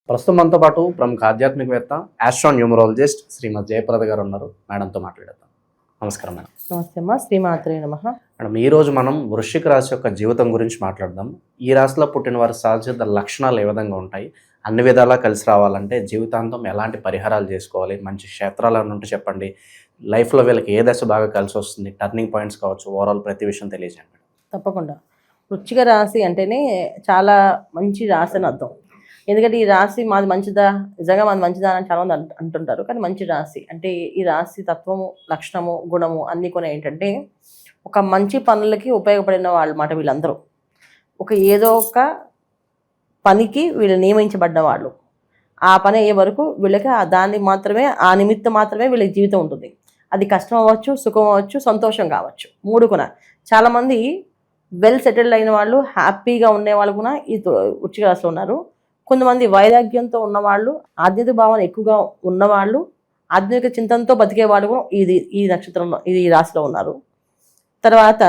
ప్రస్తుతం మనతో పాటు ప్రముఖ ఆధ్యాత్మికవేత్త ఆస్ట్రోన్యూమరాలజిస్ట్ శ్రీమతి జయప్రద గారు ఉన్నారు. మేడంతో మాట్లాడేద్దాం. నమస్కారం మేడం. నమస్తే అమ్మా. శ్రీమాత్రే నమః. మేడం, ఈరోజు మనం వృశ్చిక రాశి యొక్క జీవితం గురించి మాట్లాడదాం. ఈ రాశిలో పుట్టిన వారి సహజ లక్షణాలు ఏ విధంగా ఉంటాయి, అన్ని విధాలా కలిసి రావాలంటే జీవితాంతం ఎలాంటి పరిహారాలు చేసుకోవాలి, మంచి క్షేత్రాలు అని ఉంటే చెప్పండి, లైఫ్లో వీళ్ళకి ఏ దశ బాగా కలిసి వస్తుంది, టర్నింగ్ పాయింట్స్ కావచ్చు, ఓవరాల్ ప్రతి విషయం తెలియజేయండి మేడం. తప్పకుండా. వృశ్చిక రాశి అంటేనే చాలా మంచి రాశి అని అర్థం. ఎందుకంటే ఈ రాశి మాది మంచిదా, నిజంగా మాది మంచిదా అని చాలా మంది అంటుంటారు. కానీ మంచి రాశి అంటే ఈ రాశి తత్వము, లక్షణము, గుణము అన్నీ కూడా ఏంటంటే ఒక మంచి పనులకి ఉపయోగపడిన వాళ్ళ మాట వీళ్ళందరూ. ఏదో ఒక పనికి వీళ్ళు నియమించబడ్డ వాళ్ళు. ఆ పని అయ్యే వరకు వీళ్ళకి దాన్ని మాత్రమే, ఆ నిమిత్తం మాత్రమే వీళ్ళకి జీవితం ఉంటుంది. అది కష్టం అవ్వచ్చు, సుఖం అవ్వచ్చు, సంతోషం కావచ్చు, మూడు కూడా. చాలామంది వెల్ సెటిల్డ్ అయిన వాళ్ళు, హ్యాపీగా ఉండేవాళ్ళు కూడా ఈ వృశ్చిక రాశిలో ఉన్నారు. కొంతమంది వైరాగ్యంతో ఉన్నవాళ్ళు, ఆధ్యాత్మిక భావన ఎక్కువగా ఉన్నవాళ్ళు, ఆధ్యాత్మిక చింతనతో బతికే వాళ్ళు కూడా ఈ నక్షత్రంలో, ఈ రాశిలో ఉన్నారు. తర్వాత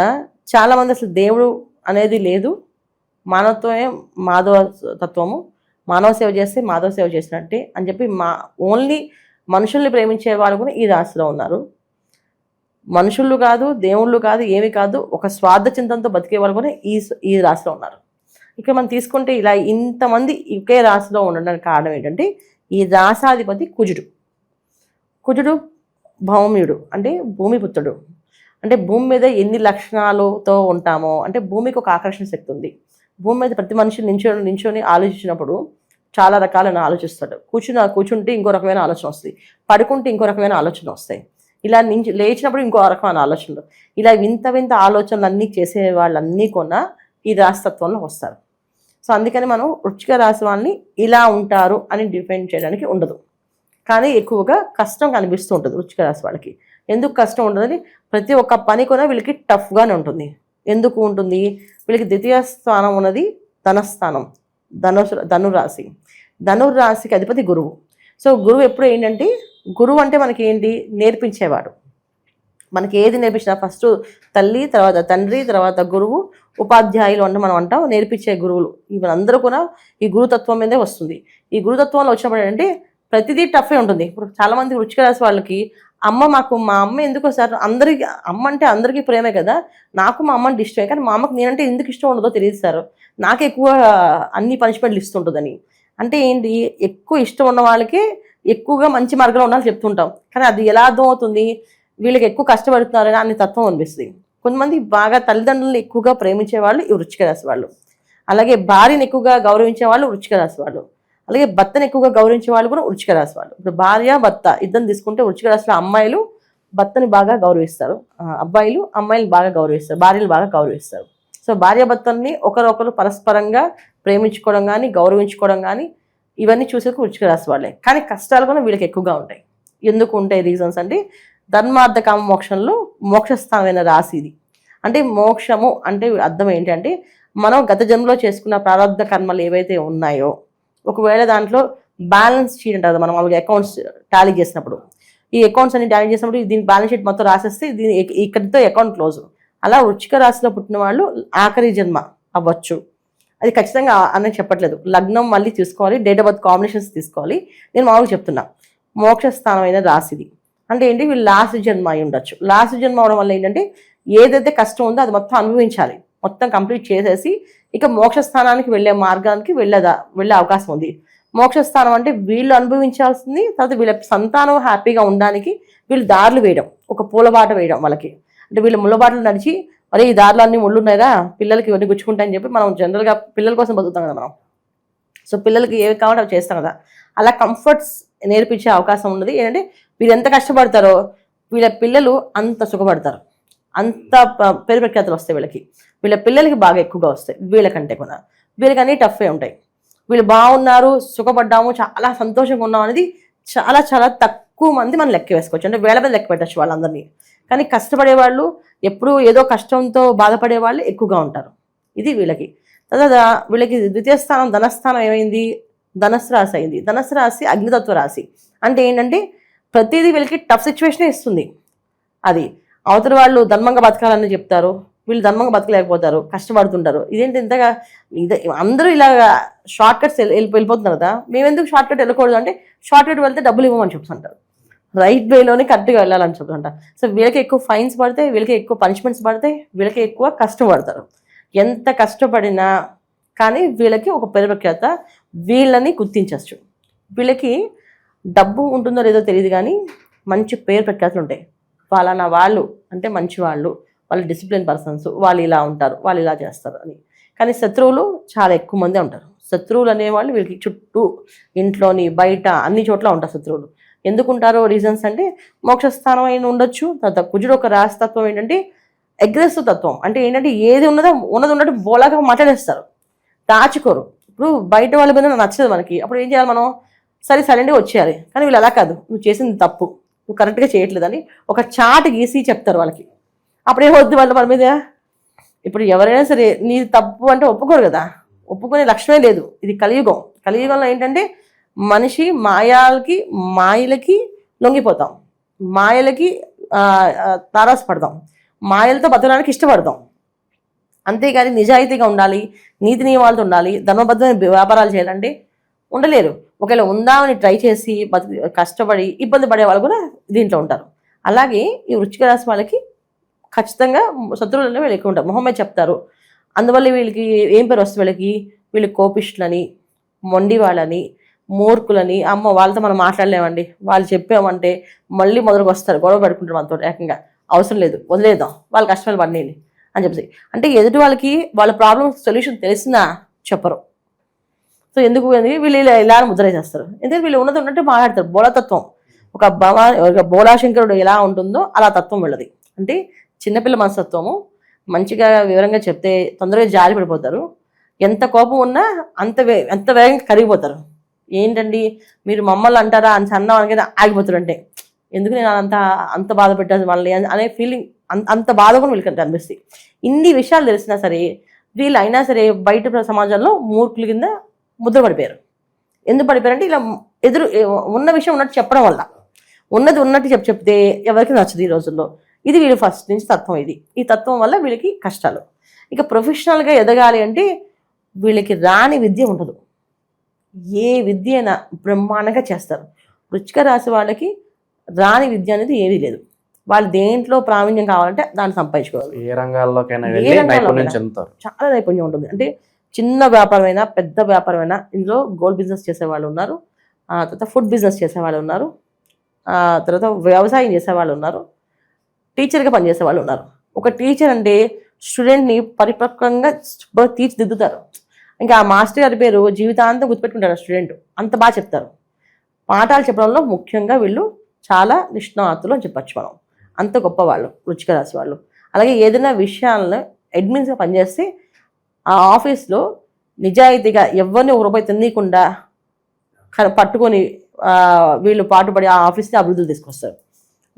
చాలామంది అసలు దేవుడు అనేది లేదు, మానవత్వమే మాధవ తత్వము, మానవ సేవ చేస్తే మాధవ సేవ చేసినట్టే అని చెప్పి ఓన్లీ మనుషుల్ని ప్రేమించే వాళ్ళు కూడా ఈ రాశిలో ఉన్నారు. మనుషులు కాదు, దేవుళ్ళు కాదు, ఏమి కాదు, ఒక స్వార్థ చింతనతో బతికే వాళ్ళు కూడా ఈ రాశిలో ఉన్నారు. ఇక్కడ మనం తీసుకుంటే ఇలా ఇంతమంది ఒకే రాశిలో ఉండడానికి కారణం ఏంటంటే ఈ రాశాధిపతి కుజుడు భౌమ్యుడు, అంటే భూమిపుత్రుడు. అంటే భూమి మీద ఎన్ని లక్షణాలతో ఉంటామో, అంటే భూమికి ఒక ఆకర్షణ శక్తి ఉంది. భూమి మీద ప్రతి మనిషి నించొని ఆలోచించినప్పుడు చాలా రకాలైన ఆలోచిస్తాడు. కూర్చుంటే ఇంకో రకమైన ఆలోచన వస్తుంది, పడుకుంటే ఇంకో రకమైన ఆలోచన వస్తాయి, ఇలా లేచినప్పుడు ఇంకో రకమైన ఆలోచనలు, ఇలా వింత వింత ఆలోచనలు అన్నీ చేసే వాళ్ళన్నీ కూడా ఈ రాశితత్వంలో వస్తారు. సో అందుకని మనం వృశ్చిక రాశి వాళ్ళని ఇలా ఉంటారు అని డిఫైన్ చేయడానికి ఉండదు. కానీ ఎక్కువగా కష్టం కనిపిస్తూ ఉంటుంది వృశ్చిక రాశి వాళ్ళకి. ఎందుకు కష్టం ఉంటుందని, ప్రతి ఒక్క పని కూడా వీళ్ళకి టఫ్గానే ఉంటుంది. ఎందుకు ఉంటుంది? వీళ్ళకి ద్వితీయ స్థానం ఉన్నది ధనస్థానం, ధనురాశి. ధనురాశికి అధిపతి గురువు. సో గురువు ఎప్పుడు ఏంటంటే, గురువు అంటే మనకి ఏంటి, నేర్పించేవాడు. మనకి ఏది నేర్పించినా ఫస్ట్ తల్లి, తర్వాత తండ్రి, తర్వాత గురువు, ఉపాధ్యాయులు అంటే మనం అంటాం నేర్పించే గురువులు. వీళ్ళందరూ కూడా ఈ గురుతత్వం మీదే వస్తుంది. ఈ గురుతత్వంలో వచ్చినప్పుడు ఏంటంటే ప్రతిదీ టఫే ఉంటుంది. ఇప్పుడు చాలామంది వృశ్చిక రాశి వాళ్ళకి మా అమ్మ ఎందుకో సార్, అందరికి అమ్మ అంటే అందరికీ ప్రేమే కదా, నాకు మా అమ్మని ఇష్టమే, కానీ మా అమ్మకి నేనంటే ఎందుకు ఇష్టం ఉండదో తెలియదు సార్, నాకు ఎక్కువ అన్ని పనిష్మెంట్లు ఇస్తుంటుందని. అంటే ఏంటి, ఎక్కువ ఇష్టం ఉన్న వాళ్ళకి ఎక్కువగా మంచి మార్గంలో ఉండాలని చెప్తుంటాం. కానీ అది ఎలా అర్థం అవుతుంది, వీళ్ళకి ఎక్కువ కష్టపడుతున్నారని అనే తత్వం అనిపిస్తుంది. కొంతమంది బాగా తల్లిదండ్రులను ఎక్కువగా ప్రేమించే వాళ్ళు ఈ వృశ్చిక రాశి వాళ్ళు. అలాగే భార్యను ఎక్కువగా గౌరవించే వాళ్ళు వృశ్చిక రాశి వాళ్ళు. అలాగే భర్తను ఎక్కువగా గౌరవించే వాళ్ళు కూడా వృశ్చిక రాశి వాళ్ళు. ఇప్పుడు భార్య భర్త ఇద్దరు తీసుకుంటే వృశ్చిక రాశిలో అమ్మాయిలు భర్తని బాగా గౌరవిస్తారు, అబ్బాయిలు అమ్మాయిలు బాగా గౌరవిస్తారు, భార్యలు బాగా గౌరవిస్తారు. సో భార్యాభర్తల్ని ఒకరొకరు పరస్పరంగా ప్రేమించుకోవడం కానీ, గౌరవించుకోవడం కానీ, ఇవన్నీ చూసేందుకు వృశ్చిక రాశి వాళ్ళే. కానీ కష్టాలు కూడా వీళ్ళకి ఎక్కువగా ఉంటాయి. ఎందుకు ఉంటాయి రీజన్స్ అంటే, ధర్మార్థ కామ మోక్షంలో మోక్షస్థానమైన రాశి ఇది. అంటే మోక్షము అంటే అర్థం ఏంటంటే, మనం గత జన్మలో చేసుకున్న ప్రారంధ కర్మలు ఏవైతే ఉన్నాయో, ఒకవేళ దాంట్లో బ్యాలెన్స్ షీట్ అంటారు, మనం వాళ్ళకి అకౌంట్స్ టాలీ చేసినప్పుడు, ఈ అకౌంట్స్ అన్ని టాలీ చేసినప్పుడు దీని బ్యాలెన్స్ షీట్ మొత్తం రాసేస్తే దీని ఇక్కడితో అకౌంట్ క్లోజ్. అలా వృశ్చిక రాశిలో పుట్టిన వాళ్ళు ఆఖరి జన్మ అవ్వచ్చు. అది ఖచ్చితంగా అని చెప్పట్లేదు, లగ్నం మళ్ళీ తీసుకోవాలి, డేట్ ఆఫ్ బర్త్ కాంబినేషన్స్ తీసుకోవాలి. నేను మామూలుగా చెప్తున్నా, మోక్షస్థానమైన రాశిది. అంటే ఏంటి, వీళ్ళు లాస్ట్ జన్మ అయి ఉండొచ్చు. లాస్ట్ జన్మ అవడం వల్ల ఏంటంటే ఏదైతే కష్టం ఉందో అది మొత్తం అనుభవించాలి, మొత్తం కంప్లీట్ చేసేసి ఇక మోక్షస్థానానికి వెళ్ళే మార్గానికి వెళ్ళే అవకాశం ఉంది. మోక్షస్థానం అంటే వీళ్ళు అనుభవించాల్సింది, తర్వాత వీళ్ళ సంతానం హ్యాపీగా ఉండడానికి వీళ్ళు దారులు వేయడం, ఒక పూలబాట వేయడం వాళ్ళకి. అంటే వీళ్ళు ముళ్ళబాటలు నడిచి, మరి ఈ దారిలో అన్ని ముళ్ళు ఉన్నాయా, పిల్లలకి ఇవన్నీ గుచ్చుకుంటాయని చెప్పి మనం జనరల్గా పిల్లల కోసం బతుకుతాం కదా మనం. సో పిల్లలకి ఏవి కావాలో అవి చేస్తాం కదా, అలా కంఫర్ట్స్ నేర్పించే అవకాశం ఉన్నది. ఏంటంటే వీళ్ళు ఎంత కష్టపడతారో వీళ్ళ పిల్లలు అంత సుఖపడతారు, అంత పేరు ప్రఖ్యాతులు వస్తాయి వీళ్ళకి. వీళ్ళ పిల్లలకి బాగా ఎక్కువగా వస్తాయి వీళ్ళకంటే కూడా. వీళ్ళకి అన్నీ టఫే ఉంటాయి. వీళ్ళు బాగున్నారు, సుఖపడ్డాము, చాలా సంతోషంగా ఉన్నాం అనేది చాలా చాలా తక్కువ మంది మనం లెక్క వేసుకోవచ్చు. అంటే వేల మీద లెక్క పెట్టచ్చు వాళ్ళందరినీ. కానీ కష్టపడేవాళ్ళు, ఎప్పుడూ ఏదో కష్టంతో బాధపడే వాళ్ళు ఎక్కువగా ఉంటారు. ఇది వీళ్ళకి. తర్వాత వీళ్ళకి ద్వితీయ స్థానం ధనస్థానం ఏమైంది, ధనస్సు రాశి అయింది. ధనస్సు రాశి అగ్నితత్వ రాశి. అంటే ఏంటంటే ప్రతిదీ వీళ్ళకి టఫ్ సిచ్యువేషనే ఇస్తుంది. అది అవతల వాళ్ళు ధర్మంగా బతకాలని చెప్తారు, వీళ్ళు ధర్మంగా బతకలేకపోతారు, కష్టపడుతుంటారు. ఇదేంటి ఇంతగా అందరూ ఇలా షార్ట్ కట్స్ వెళ్ళిపోతున్నారు కదా, మేము ఎందుకు షార్ట్ కట్ వెళ్ళకూడదు అంటే షార్ట్ కట్ వెళ్తే డబ్బులు ఇవ్వమని చెప్తుంటారు. రైట్ వేలోనే కరెక్ట్గా వెళ్ళాలని చెప్తుంటారు. సో వీళ్ళకి ఎక్కువ ఫైన్స్ పడతాయి, వీళ్ళకి ఎక్కువ పనిష్మెంట్స్ పడతాయి, వీళ్ళకి ఎక్కువ కష్టపడతారు. ఎంత కష్టపడినా కానీ వీళ్ళకి ఒక పేరు ప్రఖ్యాత, వీళ్ళని గుర్తించవచ్చు. వీళ్ళకి డబ్బు ఉంటుందో లేదో తెలియదు కానీ మంచి పేరు ప్రఖ్యాతులు ఉంటాయి. వాళ్ళ వాళ్ళు అంటే మంచి వాళ్ళు డిసిప్లిన్ పర్సన్స్, వాళ్ళు ఇలా ఉంటారు, వాళ్ళు ఇలా చేస్తారు అని. కానీ శత్రువులు చాలా ఎక్కువ మందే ఉంటారు. శత్రువులు అనేవాళ్ళు వీళ్ళకి చుట్టూ ఇంట్లోని బయట అన్ని చోట్ల ఉంటారు శత్రువులు. ఎందుకు ఉంటారో రీజన్స్ అంటే మోక్షస్థానం అయిన ఉండొచ్చు. తర్వాత కుజుడు ఒక రాశితత్వం ఏంటంటే అగ్రెసివ్ తత్వం, అంటే ఏంటంటే ఏది ఉన్నదో ఉన్నట్టు బోలాగా మాట్లాడేస్తారు, దాచుకోరు. ఇప్పుడు బయట వాళ్ళ మీద నచ్చదు మనకి, అప్పుడు ఏం చేయాలి మనం, సరే సైలెంట్గా వచ్చేయాలి. కానీ వీళ్ళు అలా కాదు, నువ్వు చేసింది తప్పు, నువ్వు కరెక్ట్గా చేయట్లేదని ఒక చాట్ గీసి చెప్తారు వాళ్ళకి. అప్పుడే వద్దు వాళ్ళ మన మీద. ఇప్పుడు ఎవరైనా సరే నీ తప్పు అంటే ఒప్పుకోరు కదా, ఒప్పుకునే లక్ష్యమే లేదు. ఇది కలియుగం. కలియుగంలో ఏంటంటే మనిషి మాయలకి లొంగిపోతాం, మాయలకి తారాసపడతాం, మాయలతో బతకడానికి ఇష్టపడతాం. అంతేగాని నిజాయితీగా ఉండాలి, నీతి నియమాలతో ఉండాలి, ధర్మబద్ధమైన వ్యాపారాలు చేయాలంటే ఉండలేరు. ఒకవేళ ఉందామని ట్రై చేసి కష్టపడి ఇబ్బంది పడే వాళ్ళు కూడా దీంట్లో ఉంటారు. అలాగే ఈ వృశ్చిక రాశి వాళ్ళకి ఖచ్చితంగా శత్రువులు వీళ్ళు ఎక్కువ ఉంటారు, మొహమ్మద్ చెప్తారు. అందువల్ల వీళ్ళకి ఏం పేరు వస్తుంది, వీళ్ళు కోపిష్టులని, మొండి వాళ్ళని, మూర్ఖులని, అమ్మ వాళ్ళతో మనం మాట్లాడలేమండి, వాళ్ళు చెప్పామంటే మళ్ళీ మొదలుకు వస్తారు, గొడవ పెట్టుకుంటారు మనతో ఏకంగా, అవసరం లేదు వదిలేద్దాం, వాళ్ళ కష్టాలు పడినాయి అని చెప్పేసి. అంటే ఎదుటి వాళ్ళకి వాళ్ళ ప్రాబ్లమ్ సొల్యూషన్ తెలిసినా చెప్పరు. సో ఎందుకు వీళ్ళు ఇలా ముద్ర చేస్తారు, ఎందుకంటే వీళ్ళు ఉన్నట్టు మాట్లాడతారు. బోళతత్వం, ఒక బోళాశంకరుడు ఎలా ఉంటుందో అలా తత్వం వీళ్ళది. అంటే చిన్నపిల్ల మనస్తత్వము, మంచిగా వివరంగా చెప్తే తొందరగా జారి పడిపోతారు. ఎంత కోపం ఉన్నా అంత వేగంగా కరిగిపోతారు. ఏంటండి మీరు మమ్మల్ని అంటారా అని అన్నామని ఆగిపోతారు. అంటే ఎందుకు నేను అంత బాధ పెట్టాను వాళ్ళని అనే ఫీలింగ్, అంత బాధ కూడా వీళ్ళకి అనిపిస్తుంది. ఇన్ని విషయాలు తెలిసినా సరే వీళ్ళు అయినా సరే బయట సమాజంలో మూర్ఖుల కింద ముద్ర పడిపోయారు. ఎందుకు పడిపోయారంటే ఇలా ఉన్న విషయం ఉన్నట్టు చెప్పడం వల్ల, ఉన్నది ఉన్నట్టు చెప్తే ఎవరికి నచ్చదు ఈ రోజుల్లో. ఇది వీళ్ళు ఫస్ట్ నుంచి తత్వం. ఈ తత్వం వల్ల వీళ్ళకి కష్టాలు. ఇక ప్రొఫెషనల్గా ఎదగాలి అంటే వీళ్ళకి రాని విద్య ఉండదు, ఏ విద్య అయినా బ్రహ్మాండంగా చేస్తారు. వృశ్చిక రాశి వాళ్ళకి రాని విద్య అనేది ఏదీ లేదు. వాళ్ళు దేంట్లో ప్రావీణ్యం కావాలంటే దాన్ని సంపాదించుకోవాలి. ఏ రంగాల్లోకైనా చాలా నైపుణ్యం ఉంటుంది. అంటే చిన్న వ్యాపారమైనా పెద్ద వ్యాపారమైనా ఇందులో గోల్డ్ బిజినెస్ చేసేవాళ్ళు ఉన్నారు, తర్వాత ఫుడ్ బిజినెస్ చేసేవాళ్ళు ఉన్నారు, తర్వాత వ్యవసాయం చేసేవాళ్ళు ఉన్నారు, టీచర్గా పనిచేసే వాళ్ళు ఉన్నారు. ఒక టీచర్ అంటే స్టూడెంట్ని పరిపక్వంగా తీర్చిదిద్దుతారు. ఇంకా ఆ మాస్టర్ గారి పేరు జీవితాంతం గుర్తుపెట్టుకుంటారు స్టూడెంట్, అంత బాగా చెప్తారు. పాఠాలు చెప్పడంలో ముఖ్యంగా వీళ్ళు చాలా నిష్ణాతులు అని చెప్పచ్చు మనం. అంత గొప్ప వాళ్ళు వృశ్చిక రాశి వాళ్ళు. అలాగే ఏదైనా విషయాలను అడ్మిన్స్గా పనిచేస్తే ఆ ఆఫీస్లో నిజాయితీగా ఎవరిని ఒక రూపాయి తినకుండా పట్టుకొని వీళ్ళు పాటుపడి ఆ ఆఫీస్ని అభివృద్ధిలో తీసుకొస్తారు.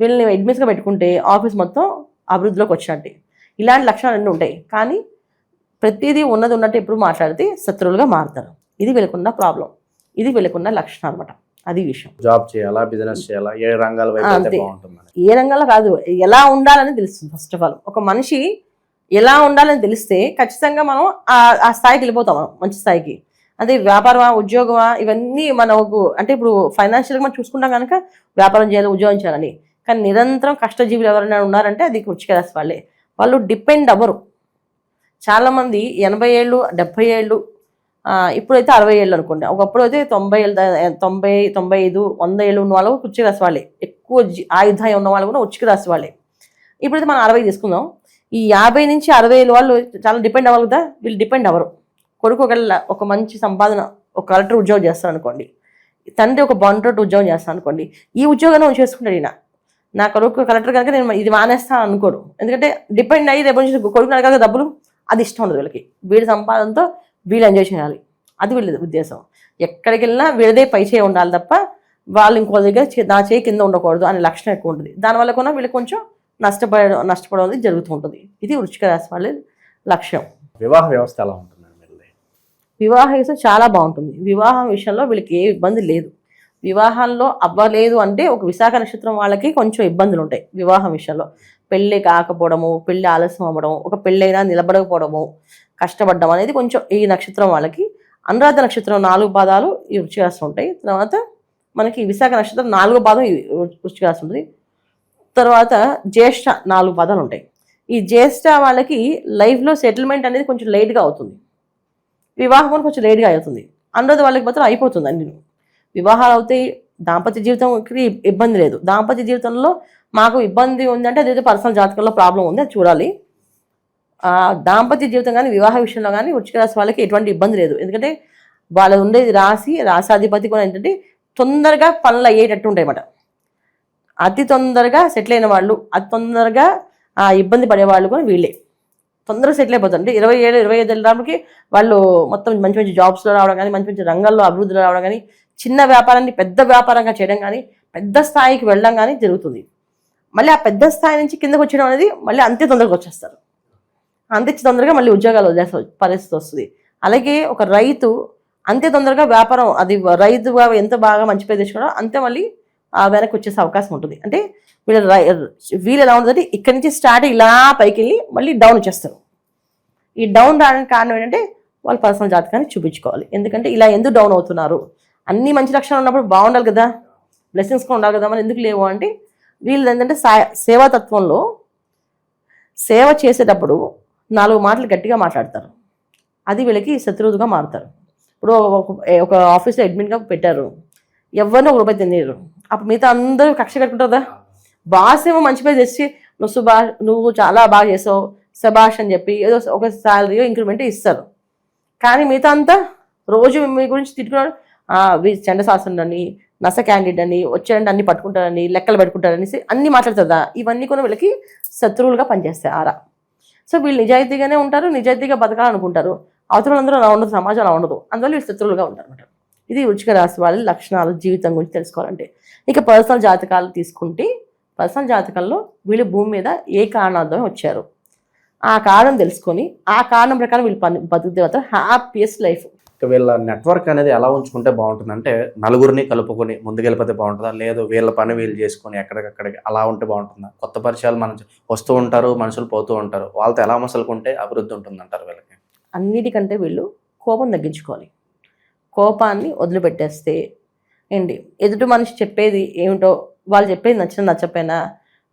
వీళ్ళని అడ్మిన్స్గా పెట్టుకుంటే ఆఫీస్ మొత్తం అభివృద్ధిలోకి వచ్చినట్టే. ఇలాంటి లక్షణాలు అన్నీ ఉంటాయి. కానీ ప్రతిదీ ఉన్నట్టు ఎప్పుడు మాట్లాడితే శత్రువులుగా మారుతారు. ఇది వీళ్ళకున్న ప్రాబ్లం, ఇది వీళ్ళకున్న లక్షణం అనమాట. అది విషయం. జాబ్ చేయాలా, బిజినెస్ చేయాలా, ఏ రంగాల వైపు బాగుంటుంది, ఏ రంగాల్లో కాదు, ఎలా ఉండాలని తెలుస్తుంది. ఫస్ట్ ఆఫ్ ఆల్ ఒక మనిషి ఎలా ఉండాలని తెలిస్తే ఖచ్చితంగా మనం ఆ స్థాయికి వెళ్ళిపోతాం, మనం మంచి స్థాయికి. అదే వ్యాపారమా ఉద్యోగమా ఇవన్నీ మనకు అంటే ఇప్పుడు ఫైనాన్షియల్గా మనం చూసుకుంటాం కనుక వ్యాపారం చేయాలి, ఉద్యోగం చేయాలని. కానీ నిరంతరం కష్టజీవులు ఎవరైనా ఉన్నారంటే అది వృశ్చిక రాశి వాళ్ళే. వాళ్ళు డిపెండ్ అవ్వరు. చాలామంది 80 ఏళ్ళు 70 ఏళ్ళు, ఇప్పుడైతే 60 ఏళ్ళు అనుకోండి, ఒకప్పుడు అయితే 90 ఏళ్ళు 90 95 100 ఏళ్ళు ఉన్న వాళ్ళు వృశ్చిక రాశి వాళ్ళే. ఎక్కువ ఆయుధాయం ఉన్న వాళ్ళు కూడా వృశ్చిక రాశి వాళ్ళే. ఇప్పుడైతే మనం 60 తీసుకుందాం. ఈ 50 నుంచి 60 ఏళ్ళు వాళ్ళు చాలా డిపెండ్ అవ్వాలి కదా, వీళ్ళు డిపెండ్ అవ్వరు. కొడుకు ఒక మంచి సంపాదన, ఒక కలెక్టర్ ఉద్యోగం చేస్తాను అనుకోండి, తండ్రి ఒక బాండ్రోడ్ ఉద్యోగం చేస్తాను అనుకోండి, ఈ ఉద్యోగాన్ని చేసుకుంటాడు. ఈయన నా కొడుకు కలెక్టర్ కనుక నేను ఇది మానేస్తాను అనుకోడు. ఎందుకంటే డిపెండ్ అయ్యి రేపు నుంచి కొడుకు అడగాలి డబ్బులు, అది ఇష్టం ఉండదు వీళ్ళకి. వీడి సంపాదనతో వీళ్ళు ఎంజాయ్ చేయాలి, అది వీళ్ళ ఉద్దేశం. ఎక్కడికి వెళ్ళినా వీళ్ళదే పై చేయి ఉండాలి తప్ప వాళ్ళు ఇంకో దగ్గర నా చేయి కింద ఉండకూడదు అనే లక్షణం ఎక్కువ ఉంటుంది. దానివల్ల కూడా వీళ్ళకి కొంచెం నష్టపడడం జరుగుతూ ఉంటుంది. ఇది వృశ్చిక రాశి వాళ్ళ లక్ష్యం. వివాహ వ్యవస్థ ఎలా ఉంటుంది? వివాహ వ్యవస్థ చాలా బాగుంటుంది. వివాహం విషయంలో వీళ్ళకి ఏ ఇబ్బంది లేదు. వివాహాల్లో అవ్వలేదు అంటే ఒక విశాఖ నక్షత్రం వాళ్ళకి కొంచెం ఇబ్బందులు ఉంటాయి వివాహం విషయంలో. పెళ్ళి కాకపోవడము, పెళ్ళి ఆలస్యం అవ్వడం, ఒక పెళ్ళైనా నిలబడకపోవడము, కష్టపడడం అనేది కొంచెం ఈ నక్షత్రం వాళ్ళకి. అనురాధ నక్షత్రం 4 పాదాలు ఈ వృశ్చిక రాశిలో ఉంటాయి. తర్వాత మనకి విశాఖ నక్షత్రం 4వ పాదం ఈ వృశ్చిక రాశి ఉంటుంది. తర్వాత జ్యేష్ఠ 4 పాదాలు ఉంటాయి. ఈ జ్యేష్ఠ వాళ్ళకి లైఫ్లో సెటిల్మెంట్ అనేది కొంచెం లేట్గా అవుతుంది, వివాహం అని కొంచెం లేట్గా అవుతుంది. అనురాధ వాళ్ళకి మాత్రం అయిపోతుంది అన్ని. వివాహాలు అవుతాయి, దాంపత్య జీవితంకి ఇబ్బంది లేదు. దాంపత్య జీవితంలో మాకు ఇబ్బంది ఉందంటే అదేదో పర్సనల్ జాతకంలో ప్రాబ్లం ఉంది, అది చూడాలి. దాంపత్య జీవితం కానీ వివాహ విషయంలో కానీ వృశ్చిక రాశి వాళ్ళకి ఎటువంటి ఇబ్బంది లేదు. ఎందుకంటే వాళ్ళు ఉండేది రాశాధిపతి కూడా ఏంటంటే తొందరగా పనులు అయ్యేటట్టు ఉంటాయి అన్నమాట. అతి తొందరగా సెటిల్ అయిన వాళ్ళు, అతి తొందరగా ఇబ్బంది పడేవాళ్ళు కూడా వీళ్ళే తొందరగా సెటిల్ అయిపోతారు. అంటే 27-25 ఏళ్ళకి వాళ్ళు మొత్తం మంచి మంచి జాబ్స్లో రావడం కానీ, మంచి మంచి రంగాల్లో అభివృద్ధిలో రావడం కానీ, చిన్న వ్యాపారాన్ని పెద్ద వ్యాపారంగా చేయడం కానీ, పెద్ద స్థాయికి వెళ్ళడం కానీ జరుగుతుంది. మళ్ళీ ఆ పెద్ద స్థాయి నుంచి కిందకు వచ్చడం అనేది మళ్ళీ అంతే తొందరగా వచ్చేస్తారు. అంతే తొందరగా మళ్ళీ ఉద్యోగాలు వదిలేసే పరిస్థితి వస్తుంది. అలాగే ఒక రైతు అంతే తొందరగా వ్యాపారం, అది రైతుగా ఎంత బాగా మంచి పేరు తెచ్చుకోవడం అంతే మళ్ళీ వెనక్కి వచ్చేసే అవకాశం ఉంటుంది. అంటే వీళ్ళు ఎలా ఉంటుందంటే ఇక్కడి నుంచి స్టార్ట్ ఇలా పైకి వెళ్ళి మళ్ళీ డౌన్ వచ్చేస్తారు. ఈ డౌన్ రావడానికి కారణం ఏంటంటే వాళ్ళ పర్సనల్ జాతకాన్ని చూపించుకోవాలి. ఎందుకంటే ఇలా ఎందుకు డౌన్ అవుతున్నారు, అన్ని మంచి లక్షణాలు ఉన్నప్పుడు బాగుండాలి కదా, బ్లెస్సింగ్స్ కూడా ఉండాలి కదా, మరి ఎందుకు లేవు అంటే వీళ్ళు ఏంటంటే సేవాతత్వంలో సేవ చేసేటప్పుడు 4 మాటలు గట్టిగా మాట్లాడతారు, అది వీళ్ళకి శత్రువుగా మారుతారు. ఇప్పుడు ఒక ఆఫీస్లో అడ్మిన్గా పెట్టారు, ఎవరిని ఒక రూపాయి తినేరు, అప్పుడు మిగతా అందరూ కక్ష కట్టుకుంటారు. బాస్ ఏమో మంచి పేరు తెచ్చి నువ్వు చాలా బాగా చేసావు శబాష్ అని చెప్పి ఏదో ఒక శాలరీ ఇంక్రిమెంట్ ఇస్తారు. కానీ మిగతా అంతా రోజు మీ గురించి తిట్టుకున్నాడు, చండశాస్త్రం అని, నస క్యాండిడేట్ అని, వచ్చారంటే అన్ని పట్టుకుంటారని, లెక్కలు పెట్టుకుంటారని అన్ని మాట్లాడుతుందా. ఇవన్నీ కూడా వీళ్ళకి శత్రువులుగా పనిచేస్తాయి ఆరా. సో వీళ్ళు నిజాయితీగానే ఉంటారు, నిజాయితీగా బతకాలనుకుంటారు. అవతలందరూ అలా ఉండదు, సమాజం అలా ఉండదు, అందువల్ల వీళ్ళు శత్రువులుగా ఉంటారు అనమాట. ఇది వృశ్చిక రాశి వాళ్ళ లక్షణాలు జీవితం గురించి తెలుసుకోవాలంటే. ఇక పర్సనల్ జాతకాలు తీసుకుంటే పర్సనల్ జాతకంలో వీళ్ళు భూమి మీద ఏ కారణార్థం వచ్చారు, ఆ కారణం తెలుసుకొని ఆ కారణం ప్రకారం వీళ్ళు బతుకుతే హ్యాపీయెస్ట్ లైఫ్. వీళ్ళ నెట్వర్క్ అనేది ఎలా ఉంచుకుంటే బాగుంటుంది అంటే నలుగురిని కలుపుకొని ముందుకెళ్ళిపోతే బాగుంటుందా, లేదు వీళ్ళ పని వీళ్ళు చేసుకొని ఎక్కడికక్కడికి అలా ఉంటే బాగుంటుందా? కొత్త పరిచయాలు మనం వస్తూ ఉంటారు, మనుషులు పోతూ ఉంటారు, వాళ్ళతో ఎలా మసలుకుంటే అభివృద్ధి ఉంటుంది అంటారు వీళ్ళకి? అన్నిటికంటే వీళ్ళు కోపం తగ్గించుకోవాలి. కోపాన్ని వదిలిపెట్టేస్తే ఏంటి, ఎదుటి మనిషి చెప్పేది ఏమిటో, వాళ్ళు చెప్పేది నచ్చకపోయినా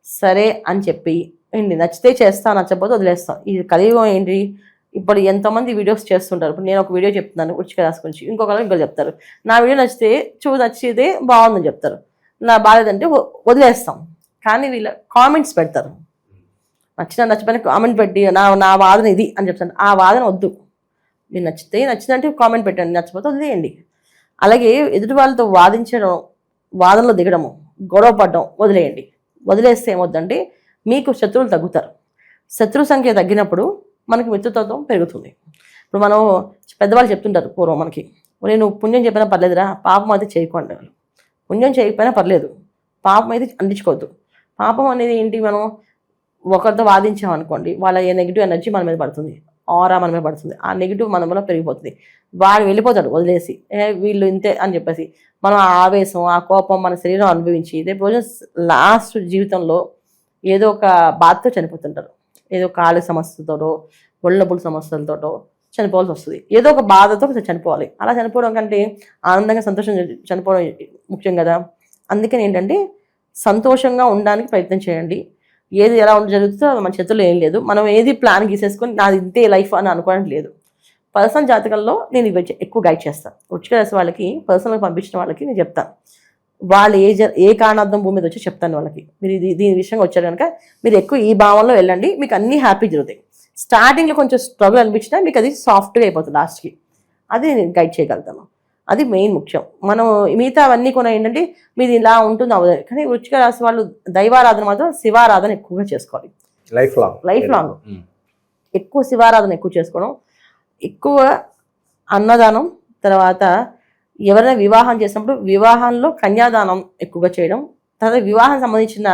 సరే అని చెప్పి ఏంటి, నచ్చితే చేస్తా, నచ్చకపోతే వదిలేస్తాం. ఇది కలియుగం ఏంటి, ఇప్పుడు ఎంతోమంది వీడియోస్ చేస్తుంటారు. ఇప్పుడు నేను ఒక వీడియో చెప్తున్నాను వృశ్చిక రాశి గురించి, ఇంకొకరు ఇంకో చెప్తారు. నా వీడియో నచ్చితే బాగుందని చెప్తారు, నా బాలేదంటే వదిలేస్తాం. కానీ వీళ్ళ కామెంట్స్ పెడతారు, నచ్చిపోయిన కామెంట్ పెట్టి నా వాదన ఇది అని చెప్తాను. ఆ వాదన వద్దు, మీరు నచ్చిందంటే కామెంట్ పెట్టండి, నచ్చకపోతే వదిలేయండి. అలాగే ఎదుటి వాళ్ళతో వాదనలో దిగడము, గొడవ పడడం వదిలేయండి. వదిలేస్తే ఏమవుతుందంటే మీకు శత్రువులు తగ్గుతారు. శత్రు సంఖ్య తగ్గినప్పుడు మనకి మిత్రత్వం పెరుగుతుంది. ఇప్పుడు మనం పెద్దవాళ్ళు చెప్తుంటారు పూర్వం మనకి, నువ్వు పుణ్యం చెప్పినా పర్లేదురా, పాపం అయితే చేయకుండా. పుణ్యం చేయకపోయినా పర్లేదు, పాపం అయితే అంటించుకోవద్దు. పాపం అనేది ఏంటి, మనం ఒకరితో వాదించామనుకోండి, వాళ్ళ నెగిటివ్ ఎనర్జీ మన మీద పడుతుంది, ఆరా మన మీద పడుతుంది, ఆ నెగిటివ్ మన వల్ల పెరిగిపోతుంది. వాడు వెళ్ళిపోతాడు వదిలేసి, వీళ్ళు ఇంతే అని చెప్పేసి. మనం ఆ ఆవేశం, ఆ కోపం మన శరీరం అనుభవించి రేపు రోజు లాస్ట్ జీవితంలో ఏదో ఒక బాధతో చనిపోతుంటారు. ఏదో కాళ్ళ సమస్యతోటో, ఒళ్ళబుల్ సమస్యలతోటో చనిపోవాల్సి వస్తుంది. ఏదో ఒక బాధతో చనిపోవాలి. అలా చనిపోవడం కంటే ఆనందంగా సంతోషంగా చనిపోవడం ముఖ్యం కదా. అందుకని ఏంటంటే సంతోషంగా ఉండడానికి ప్రయత్నం చేయండి. ఏది ఎలా జరుగుతుందో మన చేతుల్లో ఏం లేదు. మనం ఏది ప్లాన్ గీసేసుకొని నాది ఇంతే లైఫ్ అని అనుకోవడానికి లేదు. పర్సనల్ జాతకంలో నేను ఇవి ఎక్కువ గైడ్ చేస్తాను. వృశ్చిక రాశి వాళ్ళకి పర్సనల్గా పంపించిన వాళ్ళకి నేను చెప్తాను, వాళ్ళు ఏ కారణార్థం భూమి మీద వచ్చి చెప్తాను వాళ్ళకి, మీరు దీని విషయంగా వచ్చారు కనుక మీరు ఎక్కువ ఈ భావంలో వెళ్ళండి, మీకు అన్నీ హ్యాపీ జరుగుతాయి. స్టార్టింగ్లో కొంచెం స్ట్రగుల్ అనిపించినా మీకు అది సాఫ్ట్గా అయిపోతుంది లాస్ట్కి. అది నేను గైడ్ చేయగలుగుతాను. అది మెయిన్ ముఖ్యం. మనం మిగతా అవన్నీ కూడా ఏంటంటే మీది ఇలా ఉంటుంది అవ్వదు. కానీ వృశ్చిక రాశి వాళ్ళు దైవారాధన మాత్రం శివారాధన ఎక్కువగా చేసుకోవాలి. లైఫ్ లాంగ్ ఎక్కువ శివారాధన ఎక్కువ చేసుకోవడం, ఎక్కువ అన్నదానం, తర్వాత ఎవరైనా వివాహం చేసినప్పుడు వివాహంలో కన్యాదానం ఎక్కువగా చేయడం, తర్వాత వివాహం సంబంధించిన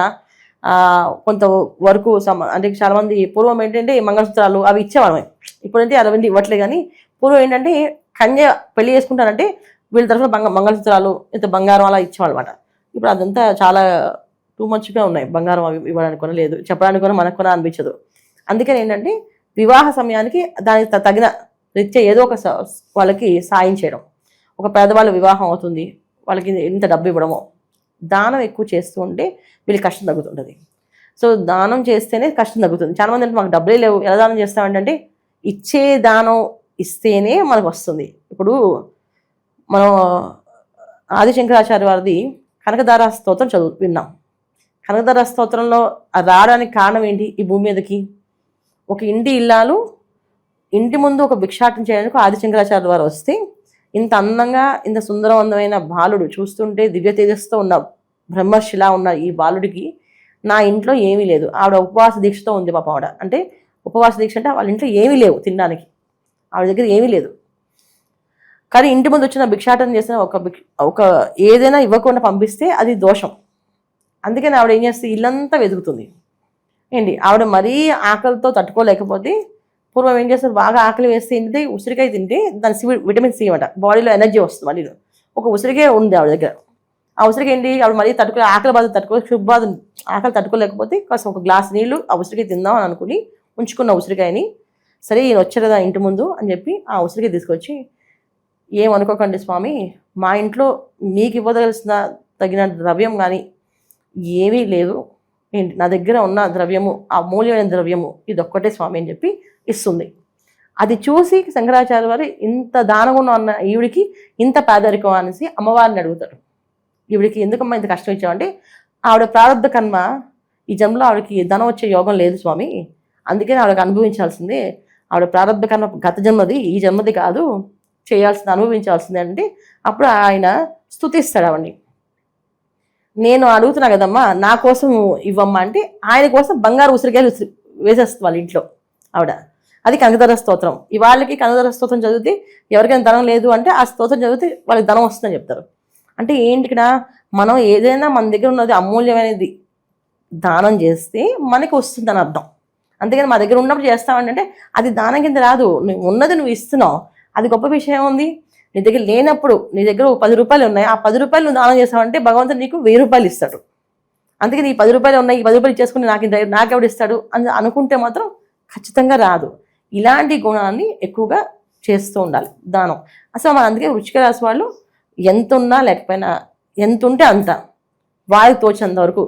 కొంత వరకు అంటే చాలామంది పూర్వం ఏంటంటే మంగళసూత్రాలు అవి ఇచ్చేవాళ్ళమే, ఇప్పుడంటే అవన్నీ ఇవ్వట్లే. కానీ పూర్వం ఏంటంటే కన్య పెళ్లి చేసుకుంటారంటే వీళ్ళ తరఫున మంగళసూత్రాలు ఇంత బంగారం అలా ఇచ్చేవాళ్ళమాట. ఇప్పుడు అదంతా చాలా టూ మచ్గా ఉన్నాయి. బంగారం అవి ఇవ్వడానికి కూడా లేదు, చెప్పడానికి కూడా మనకు కూడా అనిపించదు. అందుకని ఏంటంటే వివాహ సమయానికి దానికి తగిన రీత్యా ఏదో ఒక వాళ్ళకి సాయం చేయడం. ఒక పేదవాళ్ళ వివాహం అవుతుంది, వాళ్ళకి ఇంత డబ్బు ఇవ్వడము, దానం ఎక్కువ చేస్తూ ఉంటే వీళ్ళకి కష్టం తగ్గుతుంటుంది. సో దానం చేస్తేనే కష్టం తగ్గుతుంది. చాలామంది అంటే మాకు డబ్బులే లేవు, ఎలా దానం చేస్తామంటే ఇచ్చే దానం ఇస్తేనే మనకు వస్తుంది. ఇప్పుడు మనం ఆదిశంకరాచార్య వారిది కనకధార స్తోత్రం విన్నాం. కనకధార స్తోత్రంలో రావడానికి కారణం ఏంటి? ఈ భూమి మీదకి ఒక ఇంటి ఇల్లాలు ఇంటి ముందు ఒక భిక్షాటన చేయడానికి ఆదిశంకరాచార్య వారు వస్తే, ఇంత అందంగా ఇంత సుందరవంతమైన బాలుడు చూస్తుంటే దివ్య తేజస్తో ఉన్న బ్రహ్మర్షిలా ఉన్న ఈ బాలుడికి నా ఇంట్లో ఏమీ లేదు. ఆవిడ ఉపవాస దీక్షతో ఉంది పాపం. ఆవిడ అంటే ఉపవాస దీక్ష అంటే వాళ్ళ ఇంట్లో ఏమీ లేవు తినడానికి, ఆవిడ దగ్గర ఏమీ లేదు. కానీ ఇంటి ముందు వచ్చిన భిక్షాటన చేసిన ఒక ఏదైనా ఇవ్వకుండా పంపిస్తే అది దోషం. అందుకని ఆవిడ ఏం చేస్తే ఇల్లంతా వెతుకుతుంది. ఏంటి ఆవిడ మరీ ఆకలితో తట్టుకోలేకపోతే పూర్వం ఏం చేస్తారు, బాగా ఆకలి వేస్తే ఏంటంటే ఉసిరికాయ తింటే దాని విటమిన్ సి అనమాట, బాడీలో ఎనర్జీ వస్తుంది. మళ్ళీ ఒక ఉసిరికాయ ఉంది ఆవిడ దగ్గర. ఆ ఉసిరికాయ ఏంటి, ఆవిడ మరీ ఆకలి బాధ ఆకలి తట్టుకోలేకపోతే కాస్త ఒక గ్లాస్ నీళ్లు ఆ ఉసిరికాయ తిందాం అని అనుకుని ఉంచుకున్న ఉసిరికాయని, సరే ఈయన వచ్చారు కదా ఇంటి ముందు అని చెప్పి ఆ ఉసిరికాయ తీసుకొచ్చి, ఏమనుకోకండి స్వామి, మా ఇంట్లో మీకు తగిన ద్రవ్యం కానీ ఏమీ లేదు, ఏంటి నా దగ్గర ఉన్న ద్రవ్యము అమూల్యమైన ద్రవ్యము ఇదొక్కటే స్వామి అని చెప్పి ఇస్తుంది. అది చూసి శంకరాచార్య వారు ఇంత దానగుణం అన్న ఈవిడికి ఇంత పేదరికం అనేసి అమ్మవారిని అడుగుతాడు. ఈవిడికి ఎందుకమ్మా ఇంత కష్టం ఇచ్చామంటే, ఆవిడ ప్రారంభ కర్మ ఈ జన్మలో ఆవిడకి ధనం వచ్చే యోగం లేదు స్వామి, అందుకని ఆవిడకి అనుభవించాల్సిందే. ఆవిడ ప్రారంభ కర్మ గత జన్మది, ఈ జన్మది కాదు, చేయాల్సింది అనుభవించాల్సిందే అంటే అప్పుడు ఆయన స్తుతిస్తాడు ఆవిడ్ని. నేను అడుగుతున్నా కదమ్మా నా కోసం ఇవ్వమ్మా అంటే ఆయన కోసం బంగారు ఉసిరికాయలు వేసేస్తుంది వాళ్ళ ఇంట్లో ఆవిడ. అది కనకధార స్తోత్రం. ఇవాళకి కనకధార స్తోత్రం చదివితే ఎవరికైనా ధనం లేదు అంటే ఆ స్తోత్రం చదివితే వాళ్ళకి ధనం వస్తుందని చెప్తారు. అంటే ఏంటి ఇక్కడ, మనం ఏదైనా మన దగ్గర ఉన్నది అమూల్యమైనది దానం చేస్తే మనకి వస్తుందని అర్థం. అంతేగాని మా దగ్గర ఉన్నప్పుడు చేస్తామంటే అది దానం కింద రాదు. నువ్వు ఉన్నది నువ్వు ఇస్తున్నావు, అది గొప్ప విషయం ఉంది. నీ దగ్గర లేనప్పుడు నీ దగ్గర 10 రూపాయలు ఉన్నాయి, ఆ 10 రూపాయలు నువ్వు దానం చేస్తావంటే భగవంతుడు నీకు 1000 రూపాయలు ఇస్తాడు. అందుకని ఈ 10 రూపాయలు ఉన్నాయి, ఈ 10 రూపాయలు ఇచ్చేసుకుని నాకెవడు ఇస్తాడు అని అనుకుంటే మాత్రం ఖచ్చితంగా రాదు. ఇలాంటి గుణాన్ని ఎక్కువగా చేస్తూ ఉండాలి దానం. అసలు మన అందుకే వృశ్చిక రాశి వాళ్ళు ఎంత ఉన్నా లేకపోయినా ఎంత ఉంటే అంత వారికి తోచినంత వరకు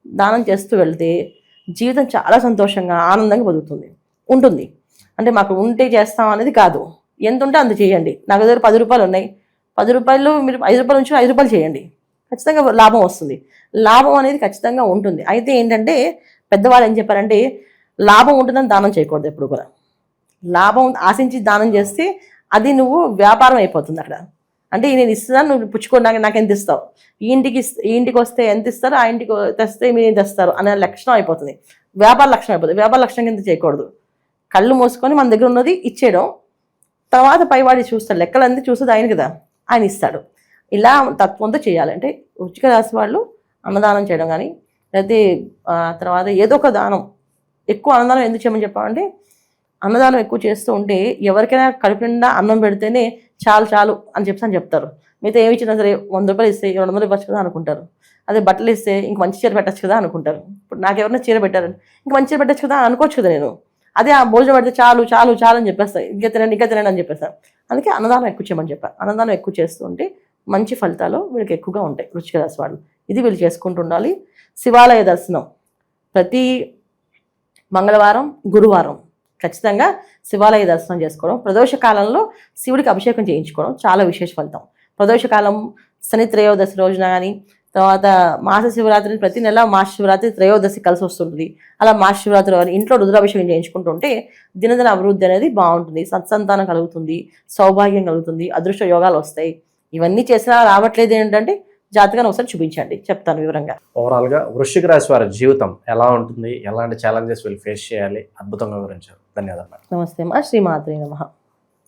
దానం చేస్తూ వెళ్తే జీవితం చాలా సంతోషంగా ఆనందంగా ఉంటుంది. అంటే మాకు ఉంటే చేస్తాం అనేది కాదు, ఎంత ఉంటే అంత చేయండి. నాకు దగ్గర 10 రూపాయలు ఉన్నాయి, 10 రూపాయలు మీరు 5 రూపాయలు నుంచి 5 రూపాయలు చేయండి, ఖచ్చితంగా లాభం వస్తుంది. లాభం అనేది ఖచ్చితంగా ఉంటుంది. అయితే ఏంటంటే పెద్దవాళ్ళు ఏం చెప్పారంటే లాభం ఉంటుందని దానం చేయకూడదు ఎప్పుడు కూడా. లాభం ఆశించి దానం చేస్తే అది నువ్వు వ్యాపారం అయిపోతుంది అక్కడ. అంటే నేను ఇస్తున్నాను, నువ్వు పుచ్చుకోవడానికి నాకు ఎంత ఇస్తావు, ఈ ఇంటికి వస్తే ఎంత ఇస్తారు, ఆ ఇంటికి తెస్తే మీరు ఎంత తెస్తారు అనే లక్షణం అయిపోతుంది, వ్యాపార లక్షణం అయిపోతుంది. వ్యాపార లక్షణం కింద చేయకూడదు. కళ్ళు మూసుకొని మన దగ్గర ఉన్నది ఇచ్చేయడం, తర్వాత పైవాడి చూస్తాడు, లెక్కలు అంది చూస్తుంది ఆయన కదా, ఆయన ఇస్తాడు. ఇలా తత్వంతో చేయాలి. అంటే వృశ్చిక రాశి వాళ్ళు అన్నదానం చేయడం కానీ లేకపోతే తర్వాత ఏదో ఒక దానం, ఎక్కువ అన్నదానం ఎందుకు చేయమని చెప్పామంటే అన్నదానం ఎక్కువ చేస్తూ ఉంటే ఎవరికైనా కడుపు నిండా అన్నం పెడితేనే చాలు అని చెప్తారు. మిగతా ఏమి ఇచ్చినా సరే 100 రూపాయలు ఇస్తే 200 ఇవ్వచ్చు కదా అనుకుంటారు. అదే బట్టలు ఇస్తే ఇంక మంచి చీర పెట్టచ్చు కదా అనుకుంటారు. ఇప్పుడు నాకు ఎవరైనా చీర పెట్టారని ఇంక మంచి చీర పెట్టచ్చు కదా అనుకోవచ్చు కదా నేను. అదే ఆ భోజనం పెడితే చాలు అని చెప్పేస్తాను, ఇంకా తినండి అని చెప్పేస్తాను. అందుకే అన్నదానం ఎక్కువ చేయమని చెప్పాను. అన్నదానం ఎక్కువ చేస్తూ ఉంటే మంచి ఫలితాలు వీళ్ళకి ఎక్కువగా ఉంటాయి వృశ్చిక రాశి వాళ్ళు. ఇది వీళ్ళు చేసుకుంటూ ఉండాలి. శివాలయ దర్శనం ప్రతి మంగళవారం, గురువారం ఖచ్చితంగా శివాలయ దర్శనం చేసుకోవడం, ప్రదోష కాలంలో శివుడికి అభిషేకం చేయించుకోవడం చాలా విశేష ఫలితం. ప్రదోషకాలం శని త్రయోదశి రోజున కానీ, తర్వాత మాస శివరాత్రి ప్రతి నెల మాస శివరాత్రి త్రయోదశి కలిసి వస్తుంటుంది. అలా మాస శివరాత్రి ఇంట్లో రుద్రాభిషేకం చేయించుకుంటుంటే దినదిన అభివృద్ధి అనేది బాగుంటుంది, సత్సంతానం కలుగుతుంది, సౌభాగ్యం కలుగుతుంది, అదృష్ట యోగాలు వస్తాయి. ఇవన్నీ చేసినా రావట్లేదు ఏంటంటే జాతకాన్ని ఒకసారి చూపించండి, చెప్తాను వివరంగా. ఓవరాల్గా వృశ్చిక రాశి వారి జీవితం ఎలా ఉంటుంది, ఎలాంటి ఛాలెంజెస్ వీళ్ళు ఫేస్ చేయాలి, అద్భుతంగా వివరించారు. ధన్యవాదాలు. నమస్తే అమ్మా. శ్రీమాత్రే నమః.